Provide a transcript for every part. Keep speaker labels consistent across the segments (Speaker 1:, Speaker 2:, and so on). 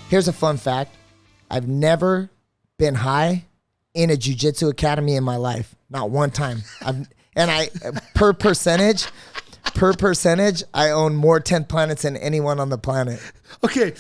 Speaker 1: Here's a fun fact. I've never been high in a jiu-jitsu academy in my life. Not one time. Per percentage, I own more 10th planets than anyone on the planet.
Speaker 2: Okay,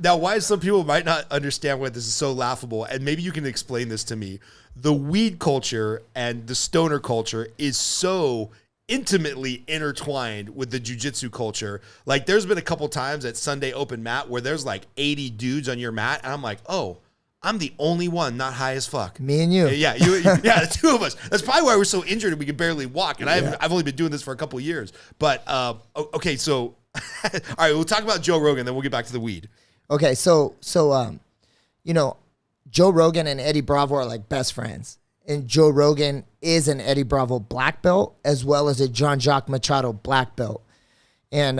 Speaker 2: now why some people might not understand why this is so laughable, and maybe you can explain this to me. The weed culture and the stoner culture is so intimately intertwined with the jiu-jitsu culture. Like, there's been a couple times at Sunday Open Mat where there's like 80 dudes on your mat, and I'm like, oh, I'm the only one not high as fuck.
Speaker 1: Me and you.
Speaker 2: Yeah, the two of us. That's probably why we're so injured and we can barely walk. And I've only been doing this for a couple of years. But, okay, so, all right, we'll talk about Joe Rogan, then we'll get back to the weed.
Speaker 1: Okay, so you know, Joe Rogan and Eddie Bravo are like best friends. And Joe Rogan is an Eddie Bravo black belt as well as a Jean-Jacques Machado black belt. And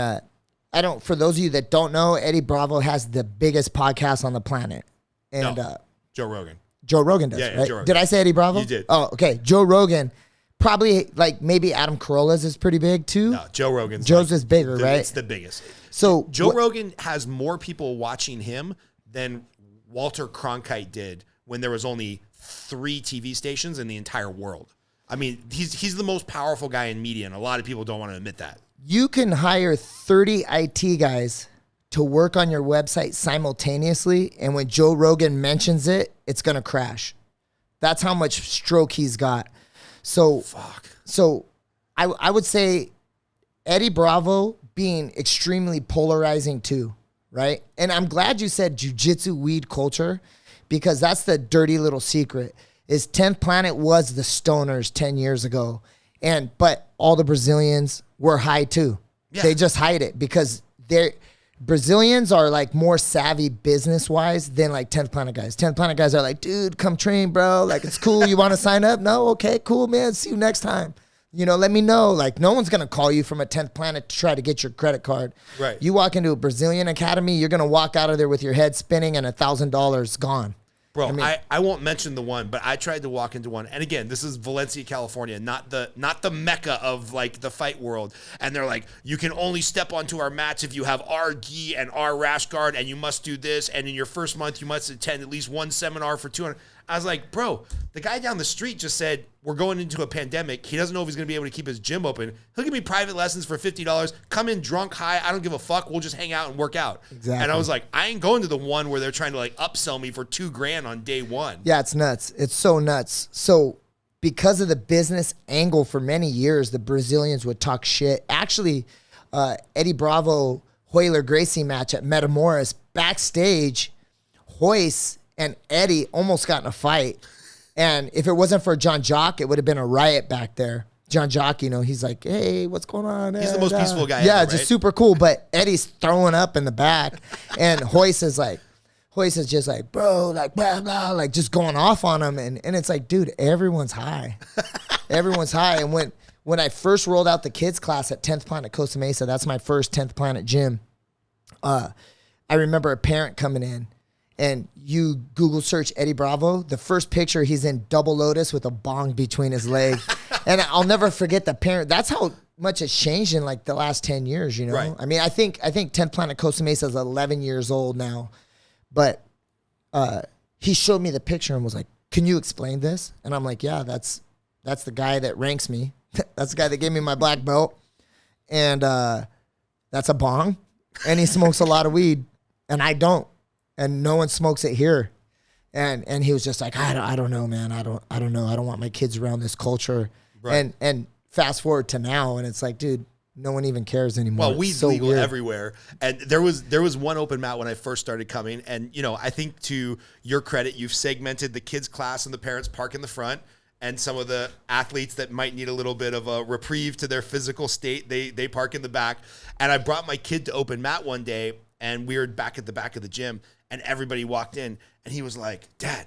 Speaker 1: for those of you that don't know, Eddie Bravo has the biggest podcast on the planet. And
Speaker 2: Joe Rogan.
Speaker 1: Joe Rogan does,
Speaker 2: yeah,
Speaker 1: right?
Speaker 2: Joe Rogan.
Speaker 1: Did I say Eddie Bravo?
Speaker 2: You did.
Speaker 1: Oh, okay. Joe Rogan, probably like maybe Adam Carolla's is pretty big too.
Speaker 2: No, Joe Rogan's
Speaker 1: is bigger, right?
Speaker 2: It's the biggest.
Speaker 1: So
Speaker 2: Joe Rogan has more people watching him than Walter Cronkite did when there was only 3 TV stations in the entire world. I mean, he's the most powerful guy in media, and a lot of people don't want to admit that.
Speaker 1: You can hire 30 IT guys to work on your website simultaneously, and when Joe Rogan mentions it, it's going to crash. That's how much stroke he's got. So, So I would say Eddie Bravo being extremely polarizing too, right? And I'm glad you said jiu-jitsu weed culture, because that's the dirty little secret. Is 10th Planet was the stoners 10 years ago, but all the Brazilians were high too. Yeah. They just hide it because Brazilians are like more savvy business wise than like 10th Planet guys. 10th Planet guys are like, dude, come train, bro. Like, it's cool. You want to sign up? No? Okay, cool, man. See you next time. You know, let me know. Like, no one's going to call you from a 10th Planet to try to get your credit card.
Speaker 2: Right.
Speaker 1: You walk into a Brazilian academy, you're going to walk out of there with your head spinning and $1,000 gone.
Speaker 2: Bro, I won't mention the one, but I tried to walk into one. And again, this is Valencia, California, not the mecca of like the fight world. And they're like, you can only step onto our mats if you have our gi and our rash guard, and you must do this. And in your first month, you must attend at least one seminar for 200. I was like, bro, the guy down the street just said, we're going into a pandemic. He doesn't know if he's going to be able to keep his gym open. He'll give me private lessons for $50. Come in drunk, high. I don't give a fuck. We'll just hang out and work out.
Speaker 1: Exactly.
Speaker 2: And I was like, I ain't going to the one where they're trying to like upsell me for $2,000 on day one.
Speaker 1: Yeah, it's nuts. It's so nuts. So because of the business angle for many years, the Brazilians would talk shit. Actually, Eddie Bravo, Royler Gracie match at Metamoris, backstage, Royce and Eddie almost got in a fight. And if it wasn't for Jean-Jacques, it would have been a riot back there. Jean-Jacques, you know, he's like, hey, what's going on?
Speaker 2: He's the most peaceful guy
Speaker 1: yeah,
Speaker 2: ever,
Speaker 1: just
Speaker 2: right?
Speaker 1: super cool. But Eddie's throwing up in the back. And Royce is just like, bro, like, blah, blah, like just going off on him. And it's like, dude, everyone's high. Everyone's high. And when I first rolled out the kids class at 10th Planet Costa Mesa, that's my first 10th Planet gym. I remember a parent coming in, and you Google search Eddie Bravo, the first picture, he's in double lotus with a bong between his legs. And I'll never forget the parent. That's how much it's changed in like the last 10 years, you know?
Speaker 2: Right.
Speaker 1: I mean, I think 10th Planet Costa Mesa is 11 years old now. But he showed me the picture and was like, can you explain this? And I'm like, yeah, that's the guy that ranks me. That's the guy that gave me my black belt. And that's a bong. And he smokes a lot of weed. And I don't. And no one smokes it here. And he was just like, I don't know, man. I don't know. I don't want my kids around this culture. Right. And fast forward to now, and it's like, dude, no one even cares anymore.
Speaker 2: Well, weed's so legal everywhere. And there was one open mat when I first started coming. And, you know, I think to your credit, you've segmented the kids class and the parents park in the front. And some of the athletes that might need a little bit of a reprieve to their physical state, they park in the back. And I brought my kid to open mat one day, and we were back at the back of the gym, and everybody walked in, and he was like, Dad,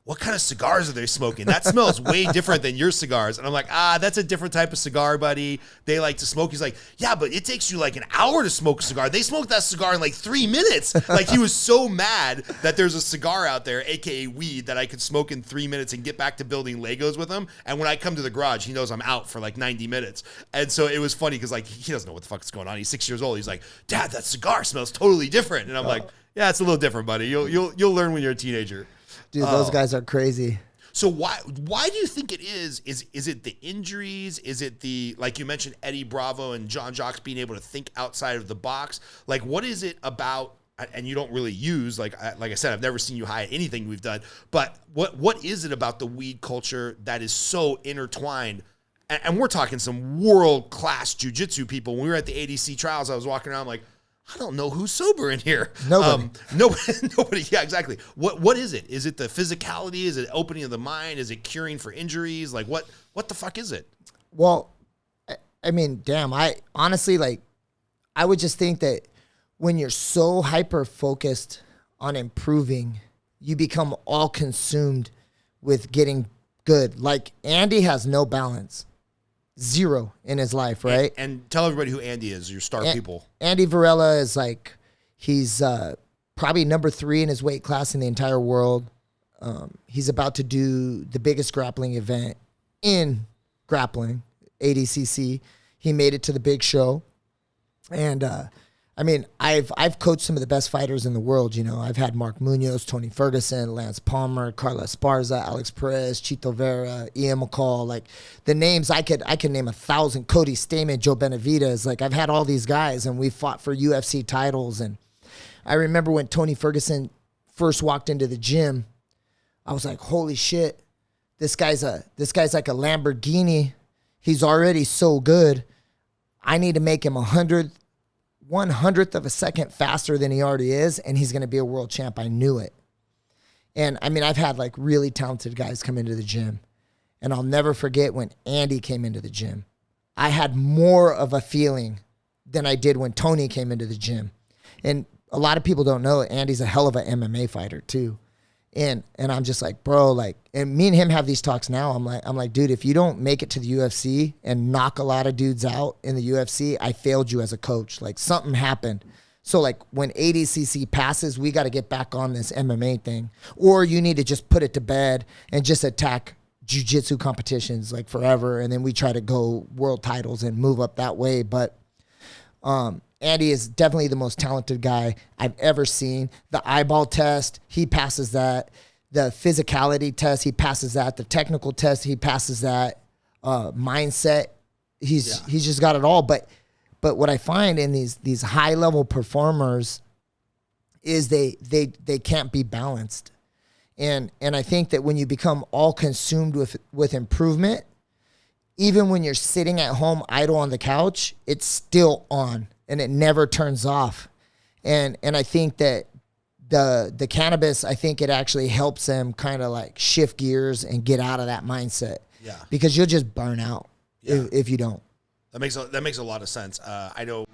Speaker 2: what kind of cigars are they smoking? That smells way different than your cigars. And I'm like, that's a different type of cigar, buddy. They like to smoke. He's like, yeah, but it takes you like an hour to smoke a cigar. They smoked that cigar in like 3 minutes. Like, he was so mad that there's a cigar out there, AKA weed, that I could smoke in 3 minutes and get back to building Legos with him. And when I come to the garage, he knows I'm out for like 90 minutes. And so it was funny because like he doesn't know what the fuck is going on. He's 6 years old. He's like, Dad, that cigar smells totally different. And I'm like, Yeah, it's a little different, buddy. You'll learn when you're a teenager.
Speaker 1: Dude, those guys are crazy.
Speaker 2: So why do you think it is? Is it the injuries? Is it the, like you mentioned, Eddie Bravo and John Jacques being able to think outside of the box? Like, what is it about? And you don't really use, like I said, I've never seen you hide anything we've done. But what is it about the weed culture that is so intertwined? And we're talking some world-class jiu-jitsu people. When we were at the ADC trials, I was walking around like, I don't know who's sober in here.
Speaker 1: Nobody.
Speaker 2: Nobody. Yeah, exactly. What is it? Is it the physicality? Is it opening of the mind? Is it curing for injuries? Like what the fuck is it?
Speaker 1: Well, I mean, damn, I honestly, like, I would just think that when you're so hyper-focused on improving, you become all consumed with getting good. Like, Andy has no balance. Zero in his life, right?
Speaker 2: And tell everybody who Andy is, your star people.
Speaker 1: Andy Varela is like, he's probably number 3 in his weight class in the entire world. He's about to do the biggest grappling event in grappling, ADCC. He made it to the big show. And I mean, I've coached some of the best fighters in the world. You know, I've had Mark Munoz, Tony Ferguson, Lance Palmer, Carla Esparza, Alex Perez, Chito Vera, Ian McCall. Like, the names I could name 1,000. Cody Stamen, Joe Benavidez. Like, I've had all these guys, and we fought for UFC titles. And I remember when Tony Ferguson first walked into the gym, I was like, holy shit, this guy's like a Lamborghini. He's already so good. I need to make him 1/100th of a second faster than he already is, and he's going to be a world champ. I knew it. And I mean, I've had like really talented guys come into the gym, and I'll never forget when Andy came into the gym. I had more of a feeling than I did when Tony came into the gym. And a lot of people don't know Andy's a hell of an MMA fighter too. And I'm just like, bro, like, and me and him have these talks now. I'm like, dude, if you don't make it to the UFC and knock a lot of dudes out in the UFC, I failed you as a coach. Like, something happened. So like, when ADCC passes, we got to get back on this MMA thing, or you need to just put it to bed and just attack jiu-jitsu competitions like forever. And then we try to go world titles and move up that way. But, Andy is definitely the most talented guy I've ever seen. The eyeball test, he passes that. The physicality test, he passes that. The technical test, he passes that. Mindset, he's just got it all. But what I find in these high level performers is they can't be balanced. And I think that when you become all consumed with improvement, even when you're sitting at home idle on the couch, it's still on. And it never turns off. And I think that the cannabis, I think it actually helps them kind of like shift gears and get out of that mindset. Yeah. Because you'll just burn out if you don't.
Speaker 2: That makes a lot of sense. I know